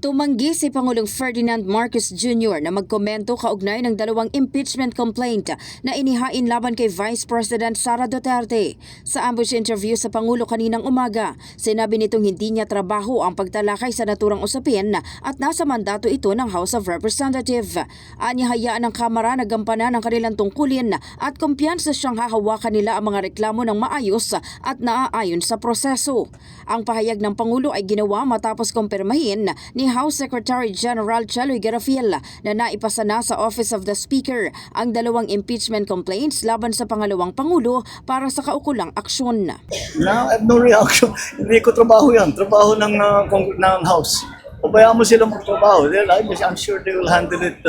Tumanggi si Pangulong Ferdinand Marcos Jr. na magkomento kaugnay ng dalawang impeachment complaint na inihain laban kay Vice President Sara Duterte. Sa ambush interview sa Pangulo kaninang umaga, sinabi nitong hindi niya trabaho ang pagtalakay sa naturang usapin at nasa mandato ito ng House of Representatives. Anyahayaan ng Kamara na gampanan ang kanilang tungkulin at kumpiyansa siyang hahawakan nila ang mga reklamo ng maayos at naaayon sa proseso. Ang pahayag ng Pangulo ay ginawa matapos kumpirmahin ni House Secretary General Cheloy Garfield na naipasa na sa Office of the Speaker ang dalawang impeachment complaints laban sa pangalawang Pangulo para sa kaukulang aksyon. I have no reaction. Hindi ko trabaho yan. Trabaho ng House. Pabayaan mo sila magtrabaho. I'm sure they will handle it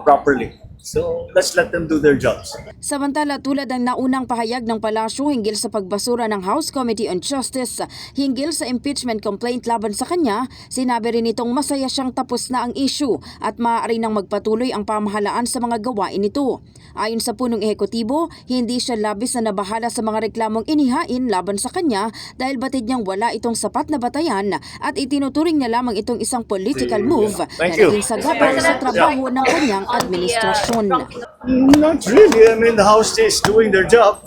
properly. So, let's let them do their jobs. Samantala, tulad ng naunang pahayag ng palasyo hinggil sa pagbasura ng House Committee on Justice hinggil sa impeachment complaint laban sa kanya, sinabi rin itong masaya siyang tapos na ang issue at maaari nang magpatuloy ang pamahalaan sa mga gawain nito. Ayon sa punong ehekutibo, hindi siya labis na nabahala sa mga reklamong inihain laban sa kanya dahil batid niyang wala itong sapat na batayan at itinuturing niya lamang itong isang political move na naging sagabal sa trabaho ng kanyang administrasyon. Not really. I mean, the House is doing their job.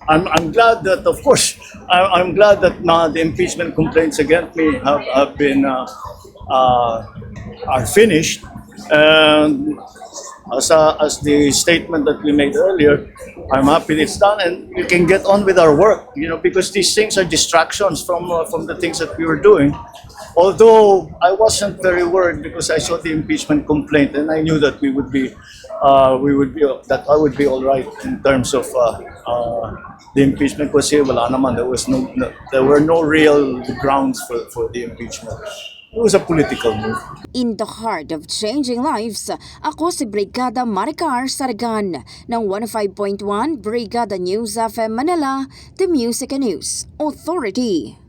I'm glad that, of course, I'm glad that the impeachment complaints against me have been are finished. And as the statement that we made earlier, I'm happy it's done, and we can get on with our work. Because these things are distractions from the things that we were doing. Although I wasn't very worried because I saw the impeachment complaint and I knew that I would be all right in terms of the impeachment. Kasi wala naman, there were no real grounds for the impeachment. It was a political move. In the heart of changing lives, ako si Brigada Maricar Sargan ng 105.1 Brigada News FM Manila, The Music and News Authority.